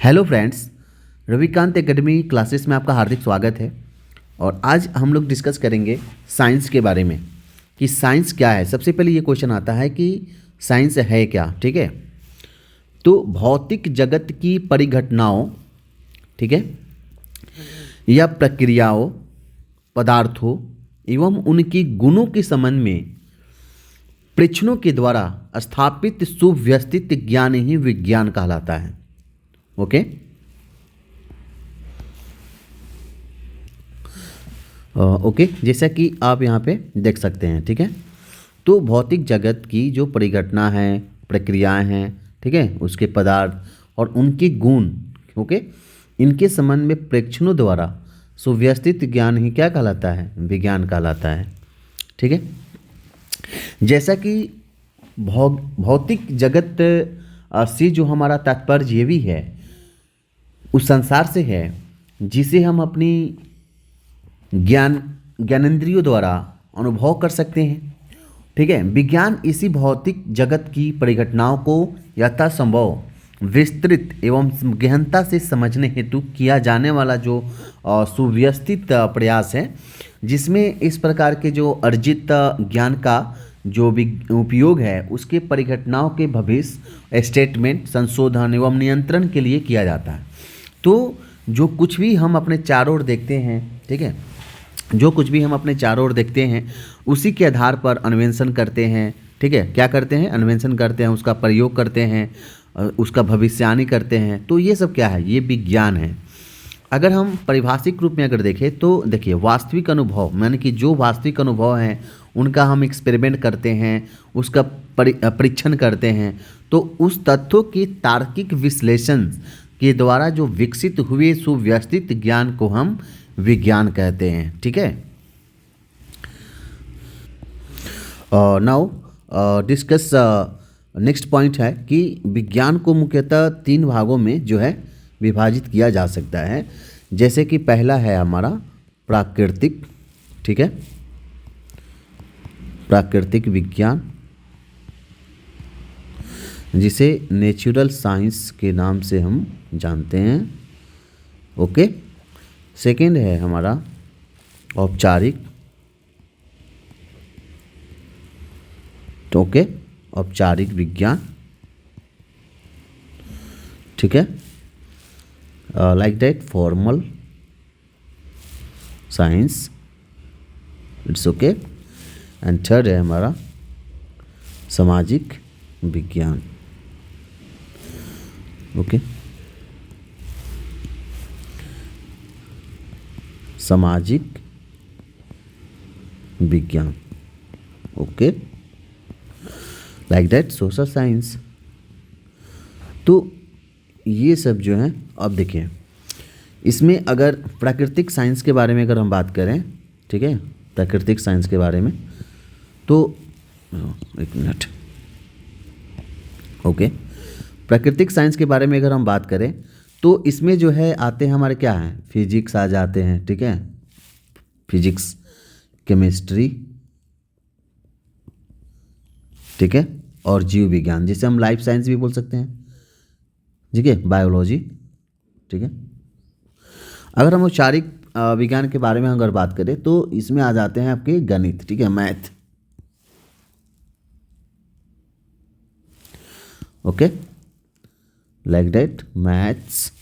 Hello friends, Ravikant academy classes में आपका हार्दिक स्वागत है। और आज हम लोग डिस्कस करेंगे साइंस के बारे में कि साइंस क्या है। सबसे पहले ये क्वेश्चन आता है कि साइंस है क्या। ठीक है, तो भौतिक जगत की परिघटनाओं, ठीक है, या प्रक्रियाओं, पदार्थों एवं उनकी गुणों के संबंध में परीक्षणों के द्वारा स्थापित सुव्यवस्थित ज्ञान ही विज्ञान कहलाता है। ओके, ओके, जैसा कि आप यहाँ पे देख सकते हैं। ठीक है, तो भौतिक जगत की जो परिघटना है, प्रक्रियाएं हैं, ठीक है, उसके पदार्थ और उनके गुण, ओके, इनके संबंध में प्रेक्षणों द्वारा सुव्यवस्थित ज्ञान ही क्या कहलाता है, विज्ञान कहलाता है। ठीक है, जैसा कि भौतिक जगत से जो हमारा तात्पर्य ये भी है, उस संसार से है जिसे हम अपनी ज्ञानेंद्रियों द्वारा अनुभव कर सकते हैं। ठीक है, विज्ञान इसी भौतिक जगत की परिघटनाओं को यथासंभव विस्तृत एवं गहनता से समझने हेतु किया जाने वाला जो सुव्यवस्थित प्रयास है, जिसमें इस प्रकार के जो अर्जित ज्ञान का जो उपयोग है उसके परिघटनाओं के भविष्य स्टेटमेंट, संशोधन एवं नियंत्रण के लिए किया जाता है। तो जो कुछ भी हम अपने चारों ओर देखते हैं, ठीक है, जो कुछ भी हम अपने चारों ओर देखते हैं उसी के आधार पर अन्वेषण करते हैं। ठीक है, क्या करते हैं, अन्वेषण करते हैं, उसका प्रयोग करते हैं, उसका भविष्यवाणी करते हैं। तो ये सब क्या है, ये विज्ञान है। अगर हम पारिभाषिक रूप में अगर देखें तो देखिए, वास्तविक अनुभव यानी कि जो वास्तविक अनुभव हैं उनका हम एक्सपेरिमेंट करते हैं, उसका परीक्षण करते हैं, तो उस तथ्यों की तार्किक विश्लेषण के द्वारा जो विकसित हुए सुव्यवस्थित ज्ञान को हम विज्ञान कहते हैं। ठीक है, नाउ डिस्कस नेक्स्ट पॉइंट है कि विज्ञान को मुख्यतः 3 भागों में जो है विभाजित किया जा सकता है। जैसे कि पहला है हमारा प्राकृतिक, ठीक है, प्राकृतिक विज्ञान, जिसे नेचुरल साइंस के नाम से हम जानते हैं। ओके, सेकेंड है हमारा औपचारिक, ओके, औपचारिक विज्ञान, ठीक है, like that formal science, it's okay. And third है हमारा सामाजिक विज्ञान। ओके, सामाजिक विज्ञान, okay, like that social science. तो ये सब जो है, अब देखिए, इसमें अगर प्राकृतिक साइंस के बारे में अगर हम बात करें, ठीक है, प्राकृतिक साइंस के बारे में, तो एक मिनट, ओके, प्राकृतिक साइंस के बारे में अगर हम बात करें तो इसमें जो है आते हैं हमारे क्या हैं, फिजिक्स आ जाते हैं। ठीक है, फिजिक्स, केमिस्ट्री, ठीक है, और जीव विज्ञान, जिसे हम लाइफ साइंस भी बोल सकते हैं। ठीक है, बायोलॉजी। ठीक है, अगर हम औपचारिक विज्ञान के बारे में अगर बात करें तो इसमें आ जाते हैं आपके गणित, ठीक है, math, okay, like that maths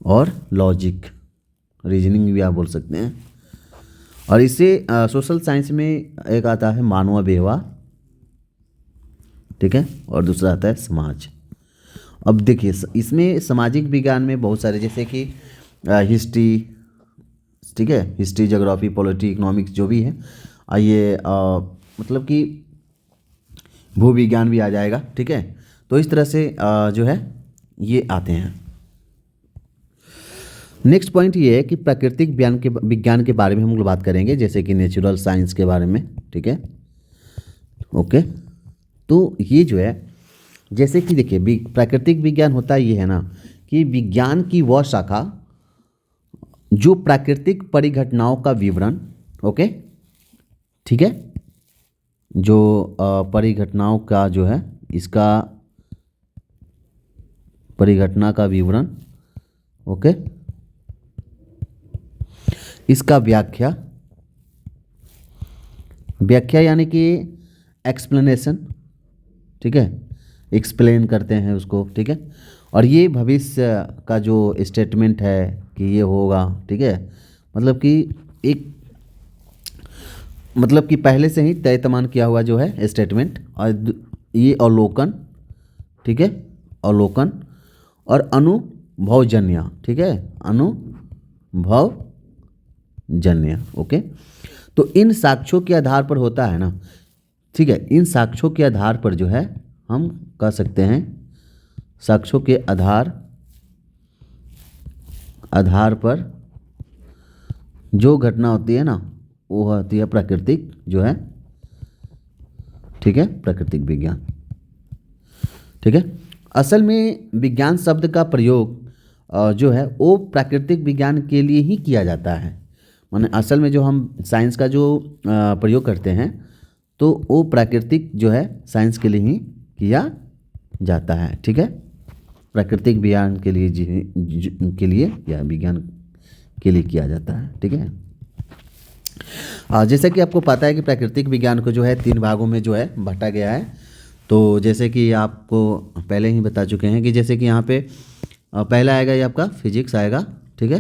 और लॉजिक, रीजनिंग भी आप बोल सकते हैं। और इसे सोशल साइंस में एक आता है मानव व्यवहार, ठीक है, और दूसरा आता है समाज। अब देखिए, इसमें सामाजिक विज्ञान में बहुत सारे, जैसे कि हिस्ट्री, ठीक है, हिस्ट्री, ज्योग्राफी, पॉलिटी, इकोनॉमिक्स जो भी है, ये मतलब कि भू विज्ञान भी आ जाएगा। ठीक है, तो इस तरह से जो है ये आते हैं। नेक्स्ट पॉइंट ये है कि प्राकृतिक विज्ञान के बारे में हम लोग बात करेंगे, जैसे कि नेचुरल साइंस के बारे में। ठीक है, ओके, तो ये जो है, जैसे कि देखिए, प्राकृतिक विज्ञान होता ये है ना कि विज्ञान की वह शाखा जो प्राकृतिक परिघटनाओं का विवरण, ओके, ठीक है, जो परिघटनाओं का जो है इसका परिघटना का विवरण। ओके, इसका व्याख्या, व्याख्या यानी कि एक्सप्लेनेशन, ठीक है, एक्सप्लेन करते हैं उसको, ठीक है। और ये भविष्य का जो स्टेटमेंट है कि ये होगा, ठीक है, मतलब कि एक, मतलब कि पहले से ही तय तमाम किया हुआ जो है स्टेटमेंट। और ये अवलोकन, ठीक है, अवलोकन और अनुभवजन्य, ठीक है, अनुभवजन्य। ओके, तो इन साक्ष्यों के आधार पर होता है ना, ठीक है, इन साक्ष्यों के आधार पर जो है हम कह सकते हैं, साक्ष्यों के आधार पर जो घटना होती है ना वो होती है प्राकृतिक जो है, ठीक है, प्राकृतिक विज्ञान, ठीक है। असल में विज्ञान शब्द का प्रयोग जो है वो प्राकृतिक विज्ञान के लिए ही किया जाता है। माने असल में जो हम साइंस का जो प्रयोग करते हैं तो वो प्राकृतिक जो है साइंस के लिए ही किया जाता है, ठीक है, प्राकृतिक विज्ञान के लिए के लिए या विज्ञान के लिए किया जाता है, ठीक है। जैसे कि आपको पता है कि प्राकृतिक विज्ञान को जो है 3 भागों में जो है बांटा गया है। तो जैसे कि आपको पहले ही बता चुके हैं कि जैसे कि यहाँ पे पहला आएगा ये आपका फिजिक्स आएगा, ठीक है,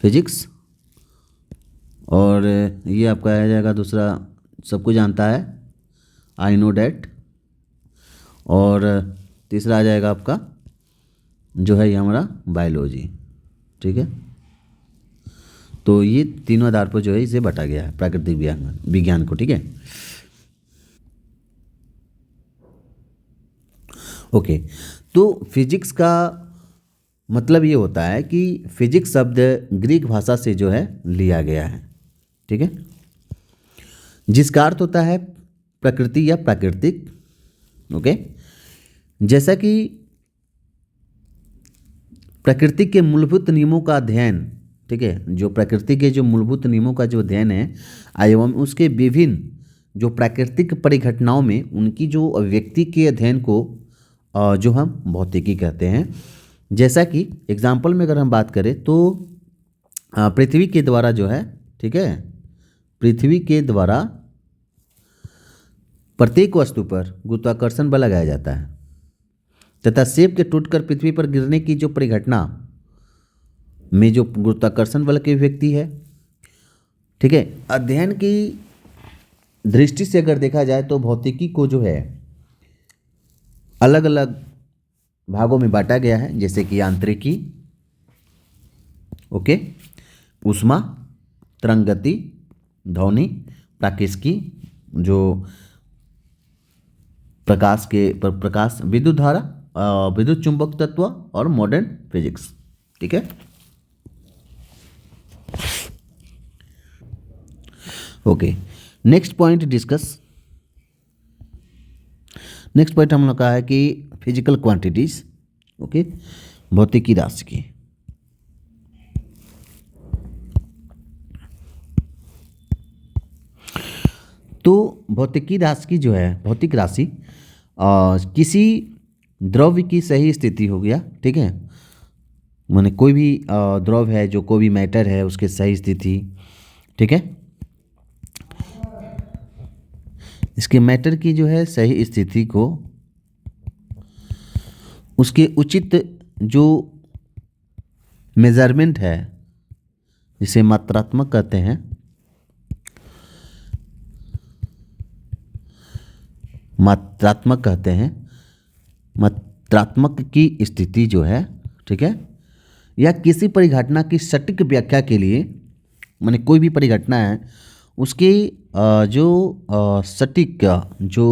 फिजिक्स। और ये आपका आ जाएगा दूसरा, सबको जानता है, आई नो डैट। और तीसरा आ जाएगा आपका जो है ये हमारा बायोलॉजी, ठीक है। तो ये तीनों आधार पर जो है इसे बांटा गया है प्राकृतिक विज्ञान को, ठीक है। ओके, तो फिजिक्स का मतलब ये होता है कि फिजिक्स शब्द ग्रीक भाषा से जो है लिया गया है, ठीक है, जिसका अर्थ होता है प्रकृति या प्राकृतिक। ओके, जैसा कि प्रकृति के मूलभूत नियमों का अध्ययन, ठीक है, जो प्रकृति के जो मूलभूत नियमों का जो अध्ययन है एवं उसके विभिन्न जो प्राकृतिक परिघटनाओं में उनकी जो अभिव्यक्ति के अध्ययन को जो हम भौतिकी कहते हैं। जैसा कि एग्जाम्पल में अगर हम बात करें तो पृथ्वी के द्वारा जो है, ठीक है, पृथ्वी के द्वारा प्रत्येक वस्तु पर गुरुत्वाकर्षण बल लगाया जाता है तथा सेब के टूटकर पृथ्वी पर गिरने की जो परिघटना में जो गुरुत्वाकर्षण बल की अभिव्यक्ति है, ठीक है। अध्ययन की दृष्टि से अगर देखा जाए तो भौतिकी को जो है अलग अलग भागों में बांटा गया है, जैसे कि यांत्रिकी, ओके, ऊष्मा, तरंग गति, ध्वनि, प्राकृतिकी जो प्रकाश, विद्युत धारा, विद्युत चुंबक तत्व और मॉडर्न फिजिक्स, ठीक है। Okay, next point discuss. Next point हम लोग का है कि फिजिकल क्वांटिटीज, ओके, भौतिकी राशि की। तो भौतिकी राशि की जो है, भौतिक राशि किसी द्रव्य की सही स्थिति हो गया, ठीक है, माने कोई भी द्रव्य है, जो कोई भी मैटर है उसके सही स्थिति, ठीक है, इसके मैटर की जो है सही स्थिति को उसके उचित जो मेजरमेंट है जिसे मात्रात्मक कहते हैं, मात्रात्मक की स्थिति जो है, ठीक है, या किसी परिघटना की सटीक व्याख्या के लिए, माने कोई भी परिघटना है उसकी जो सटीक जो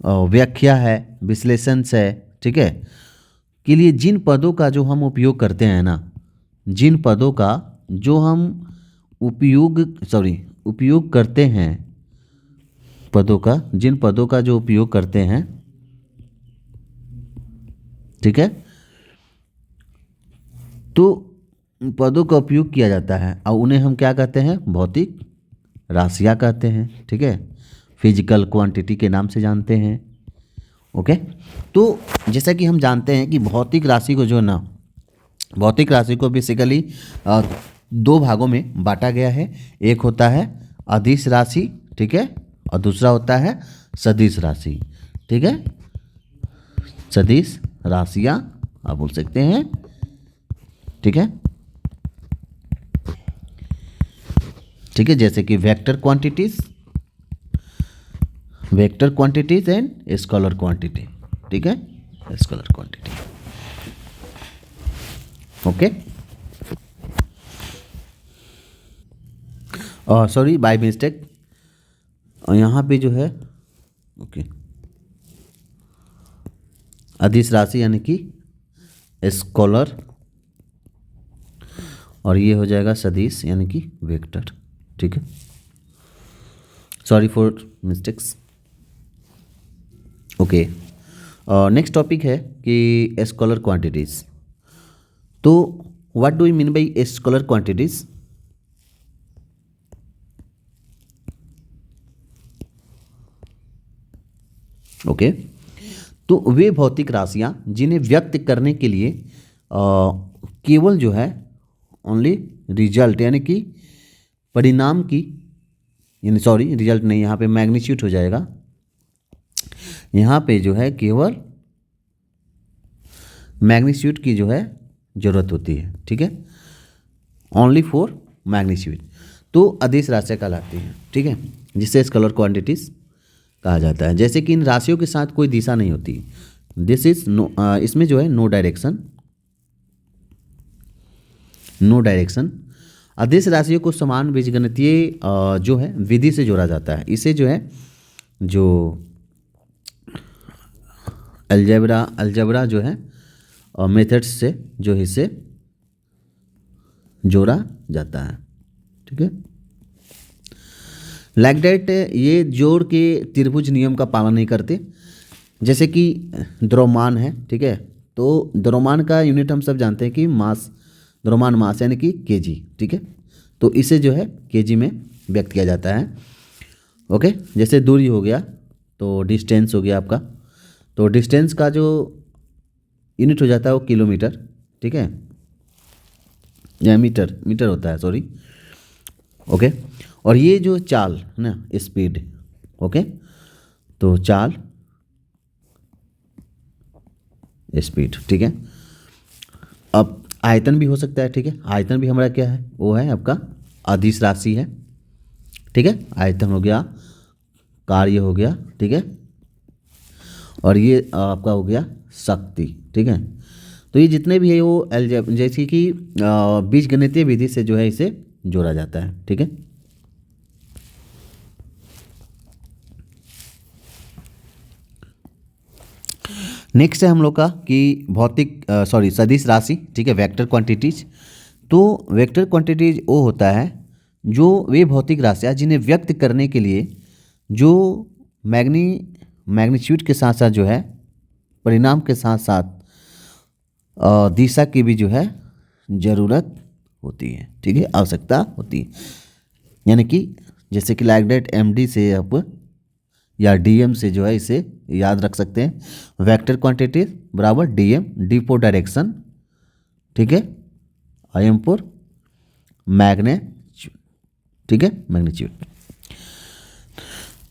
व्याख्या है, विश्लेषण है, ठीक है, के लिए जिन पदों का जो हम उपयोग करते हैं ना, जिन पदों का जो हम उपयोग करते हैं, जिन पदों का जो उपयोग करते हैं, ठीक है, तो पदों का उपयोग किया जाता है और उन्हें हम क्या कहते हैं, भौतिक राशियाँ कहते हैं, ठीक है, फिजिकल क्वांटिटी के नाम से जानते हैं। ओके। तो जैसा कि हम जानते हैं कि भौतिक राशि को जो है ना, भौतिक राशि को बेसिकली दो भागों में बांटा गया है। एक होता है अदिश राशि, ठीक है, और दूसरा होता है सदिश राशि, ठीक है। सदिश राशियाँ आप बोल सकते हैं, ठीक है, ठीक है, जैसे कि vector quantities and scalar quantity, ठीक है, स्केलर क्वांटिटी। ओके, और सॉरी बाय मिस्टेक यहाँ पे जो है, ओके, अदिश राशि यानी कि स्केलर, और ये हो जाएगा सदिश यानी कि वेक्टर, ठीक है। Sorry for mistakes. Okay, next topic है कि स्केलर क्वांटिटीज। तो what do you mean by scalar quantities? Okay, तो वे भौतिक राशियां जिन्हें व्यक्त करने के लिए केवल जो है ओनली रिजल्ट यानी कि परिणाम की, यानी सॉरी रिजल्ट नहीं, यहाँ पे मैग्नीट्यूड हो जाएगा, यहाँ पे जो है केवल मैग्नीट्यूड की जो है ज़रूरत होती है, ठीक है, ओनली फॉर मैग्नीट्यूड, तो अदिश राशियाँ कहलाती हैं, ठीक है, जिसे स्केलर क्वांटिटीज कहा जाता है। जैसे कि इन राशियों के साथ कोई दिशा नहीं होती, दिस इज नो, इसमें जो है नो डायरेक्शन। अदिश राशियों को समान बीजगणितीय जो है विधि से जोड़ा जाता है। इसे जो है जो अलजेब्रा जो है मेथड्स से जो इसे जोड़ा जाता है, ठीक है। लाइक दैट ये जोड़ के त्रिभुज नियम का पालन नहीं करते। जैसे कि द्रव्यमान है, ठीक है, तो द्रव्यमान का यूनिट हम सब जानते हैं कि मास, द्रव्यमान मास यानी कि केजी, ठीक है, तो इसे जो है केजी में व्यक्त किया जाता है। ओके, जैसे दूरी हो गया तो डिस्टेंस हो गया आपका, तो डिस्टेंस का जो यूनिट हो जाता है वो किलोमीटर, ठीक है, या मीटर होता है, सॉरी। ओके, और ये जो चाल है ना, स्पीड, ओके, तो चाल स्पीड, ठीक है। अब आयतन भी हो सकता है, ठीक है, आयतन भी हमारा क्या है, वो है आपका अदिश राशि है, ठीक है, आयतन हो गया, कार्य हो गया, ठीक है, और ये आपका हो गया शक्ति, ठीक है। तो ये जितने भी है वो जैसे कि बीजगणितीय विधि से जो है इसे जोड़ा जाता है, ठीक है। नेक्स्ट है हम लोग का कि सदिश राशि, ठीक है, वेक्टर क्वांटिटीज। तो वेक्टर क्वांटिटीज वो होता है जो वे भौतिक राशियाँ जिन्हें व्यक्त करने के लिए जो मैग्नीट्यूड के साथ साथ जो है परिणाम के साथ साथ दिशा की भी जो है ज़रूरत होती है, ठीक है, आवश्यकता होती है। यानी कि जैसे कि लाइक दैट एमडी से आप या डीएम से जो है इसे याद रख सकते हैं। वेक्टर क्वांटिटी बराबर डीएम, डी फॉर डायरेक्शन, ठीक है, आई एम फॉर मैग्नीट्यूड, ठीक है, मैग्नीट्यूड।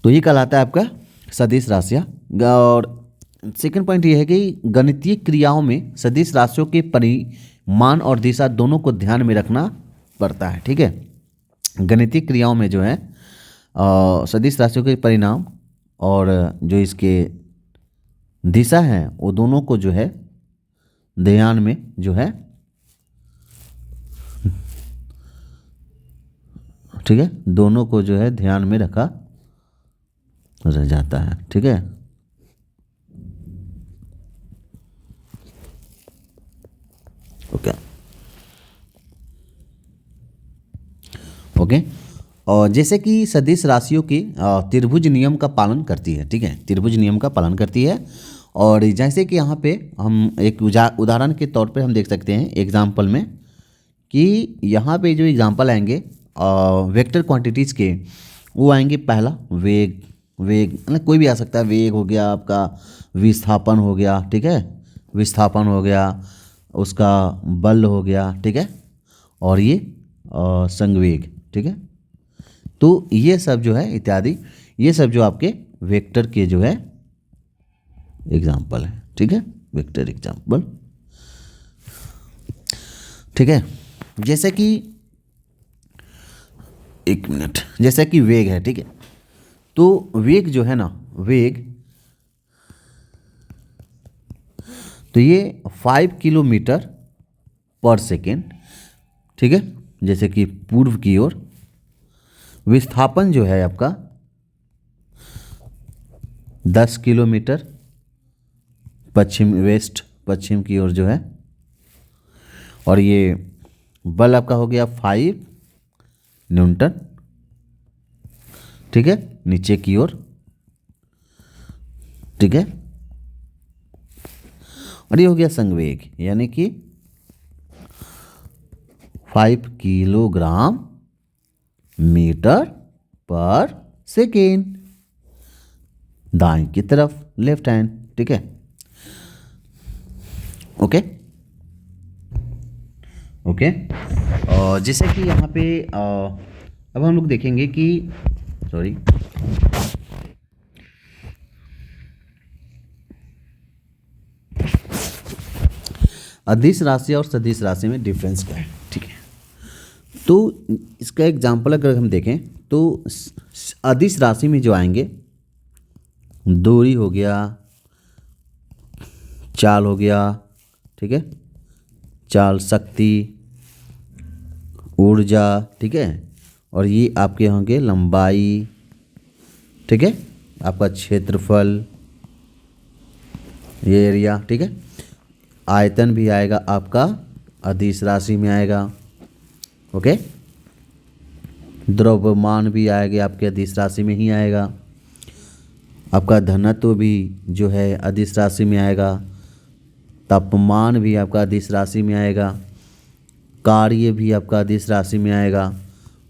तो ये कहलाता है आपका सदिश राशियाँ। और सेकंड पॉइंट ये है कि गणितीय क्रियाओं में सदिश राशियों के परिमाण और दिशा दोनों को ध्यान में रखना पड़ता है, ठीक है। गणितीय क्रियाओं में जो है सदिश राशियों के परिणाम और जो इसके दिशा है वो दोनों को जो है ध्यान में जो है, ठीक है, दोनों को जो है ध्यान में रखा रह जाता है, ठीक है। ओके ओके, और जैसे कि सदिश राशियों की त्रिभुज नियम का पालन करती है, ठीक है, त्रिभुज नियम का पालन करती है। और जैसे कि यहाँ पे हम एक उदाहरण के तौर पे हम देख सकते हैं एग्जाम्पल में कि यहाँ पे जो एग्जाम्पल आएंगे वेक्टर क्वांटिटीज़ के, वो आएंगे पहला वेग, वेग मतलब कोई भी आ सकता है, वेग हो गया आपका, विस्थापन हो गया, ठीक है, विस्थापन हो गया, उसका बल हो गया, ठीक है, और ये संवेग, ठीक है। तो ये सब जो है इत्यादि, ये सब जो आपके वेक्टर के जो है एग्जाम्पल है, ठीक है, वेक्टर एग्जाम्पल, ठीक है। जैसे कि एक मिनट, जैसे कि वेग है, ठीक है, तो वेग जो है ना, वेग, तो ये 5 किलोमीटर पर सेकेंड, ठीक है, जैसे कि पूर्व की ओर। विस्थापन जो है आपका 10 किलोमीटर पश्चिम की ओर जो है, और ये बल आपका हो गया 5 न्यूटन, ठीक है, नीचे की ओर, ठीक है, और ये हो गया संवेग, यानी कि 5 किलोग्राम मीटर पर सेकेंड, दाएं की तरफ, लेफ्ट हैंड, ठीक है, ओके ओके। और जैसे कि यहाँ पे अब हम लोग देखेंगे कि सॉरी, अदिश राशि और सदिश राशि में डिफरेंस क्या है, ठीक है। तो इसका एग्जाम्पल अगर हम देखें तो अदिश राशि में जो आएंगे, दूरी हो गया, चाल हो गया, ठीक है, चाल, शक्ति, ऊर्जा, ठीक है, और ये आपके होंगे लंबाई, ठीक है, आपका क्षेत्रफल, ये एरिया, ठीक है, आयतन भी आएगा आपका अदिश राशि में आएगा, ओके, द्रव्यमान भी आएगा आपके अदिश राशि में ही आएगा, आपका घनत्व भी जो है अदिश राशि में आएगा, तापमान भी आपका अदिश राशि में आएगा, कार्य भी आपका अदिश राशि में आएगा,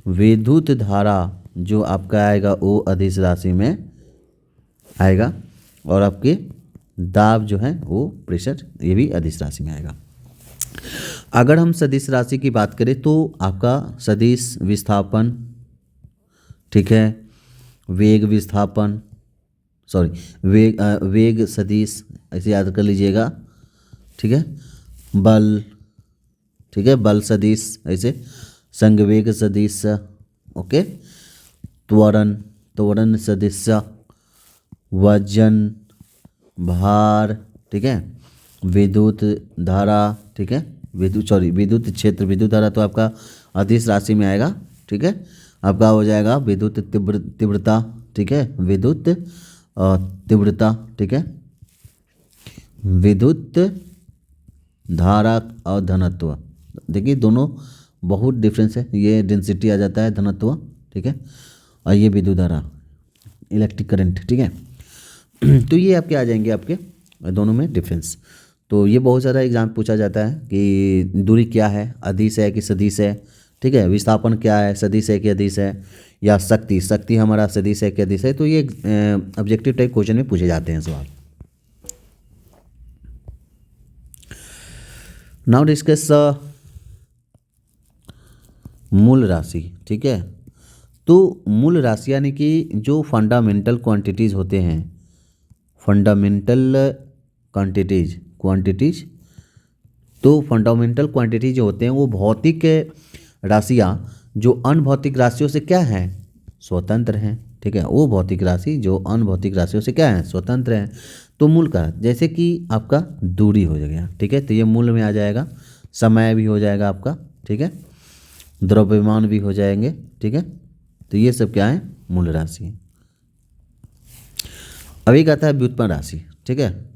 विद्युत धारा जो आपका आएगा वो अदिश राशि में आएगा, और आपके दाब जो है वो प्रेशर, ये भी अदिश राशि में आएगा। अगर हम सदिश राशि की बात करें तो आपका सदिश विस्थापन, ठीक है, वेग विस्थापन, सॉरी वेग सदिश, ऐसे याद कर लीजिएगा, ठीक है, बल, ठीक है, बल सदिश, ऐसे संवेग सदिश, ओके, त्वरण सदिश, वजन, भार, ठीक है, विद्युत धारा, ठीक है, विद्युत क्षेत्र, विद्युत धारा तो आपका अदिश राशि में आएगा, ठीक है, आपका हो जाएगा विद्युत तीव्रता, ठीक है, विद्युत तीव्रता, ठीक है, विद्युत धारा और घनत्व, देखिए दोनों बहुत डिफरेंस है, ये डेंसिटी आ जाता है घनत्व, ठीक है, और ये विद्युत धारा, इलेक्ट्रिक करंट, ठीक है। तो ये आपके आ जाएंगे, आपके दोनों में डिफरेंस। तो ये बहुत ज़्यादा एग्जाम पूछा जाता है कि दूरी क्या है, अदिश है कि सदिश है, ठीक है, विस्थापन क्या है, सदिश है कि अदिश है, या शक्ति हमारा सदिश है कि अदिश है। तो ये ऑब्जेक्टिव टाइप क्वेश्चन में पूछे जाते हैं सवाल। नाउ डिस्कस मूल राशि, ठीक है। तो मूल राशि यानी कि जो फंडामेंटल क्वांटिटीज़ होते हैं, फंडामेंटल क्वांटिटीज, तो फंडामेंटल क्वांटिटी जो होते हैं वो भौतिक राशियाँ जो अनभौतिक राशियों से क्या हैं, स्वतंत्र हैं, ठीक है, वो भौतिक राशि जो अनभौतिक राशियों से क्या है, स्वतंत्र हैं। तो मूल का जैसे कि आपका दूरी हो जाएगा, ठीक है, तो ये मूल में आ जाएगा, समय भी हो जाएगा आपका, ठीक है, द्रव्यमान भी हो जाएंगे, ठीक है, तो ये सब क्या है, मूल राशि। अभी कहता है व्युत्पन्न राशि, ठीक है,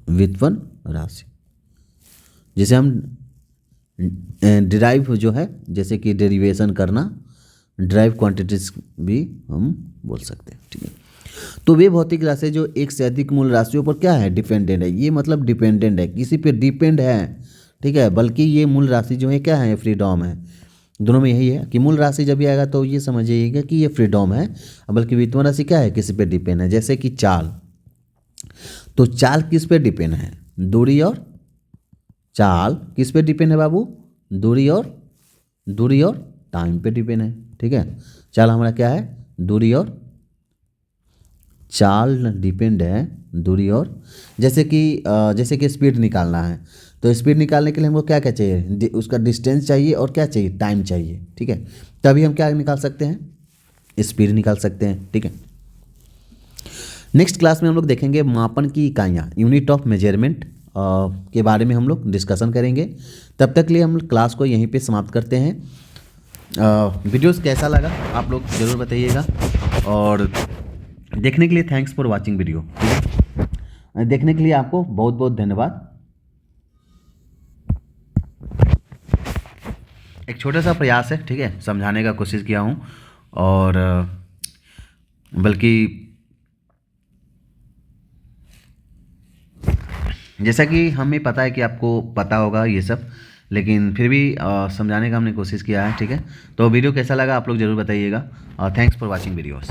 व्युत्पन्न राशि जिसे हम डिराइव जो है, जैसे कि डेरिवेशन करना, डिराइव क्वांटिटीज भी हम बोल सकते हैं, ठीक है। तो वे भौतिक राशि जो एक से अधिक मूल राशियों पर क्या है, डिपेंडेंट है, ये मतलब डिपेंडेंट है, किसी पे डिपेंड है, ठीक है, बल्कि ये मूल राशि जो है क्या है, फ्रीडम है, दोनों में यही है कि मूल राशि जब भी आएगा तो ये समझिएगा कि ये फ्रीडम है, बल्कि व्युत्पन्न राशि क्या है, किसी पे डिपेंड है। जैसे कि चाल, तो चाल किस पे डिपेंड है, दूरी और, चाल किस पे डिपेंड है बाबू, दूरी और टाइम पे डिपेंड है। ठीक है, चाल हमारा क्या है, दूरी और, चाल डिपेंड है दूरी और। जैसे कि स्पीड निकालना है, तो स्पीड निकालने के लिए हमको क्या क्या चाहिए, उसका डिस्टेंस चाहिए और क्या चाहिए, टाइम चाहिए। ठीक है, तभी हम क्या निकाल सकते हैं, स्पीड निकाल सकते हैं। ठीक है, नेक्स्ट क्लास में हम लोग देखेंगे मापन की इकाइयाँ, यूनिट ऑफ मेजरमेंट के बारे में हम लोग डिस्कशन करेंगे। तब तक के लिए हम क्लास को यहीं पे समाप्त करते हैं। वीडियोस कैसा लगा आप लोग ज़रूर बताइएगा, और देखने के लिए थैंक्स फॉर वाचिंग वीडियो। ठीक है, देखने के लिए आपको बहुत बहुत धन्यवाद। एक छोटा सा प्रयास है, ठीक है, समझाने का कोशिश किया हूँ, और बल्कि जैसा कि हमें पता है कि आपको पता होगा ये सब, लेकिन फिर भी समझाने का हमने कोशिश किया है। ठीक है, तो वीडियो कैसा लगा आप लोग ज़रूर बताइएगा, और थैंक्स फॉर वाचिंग वीडियोस।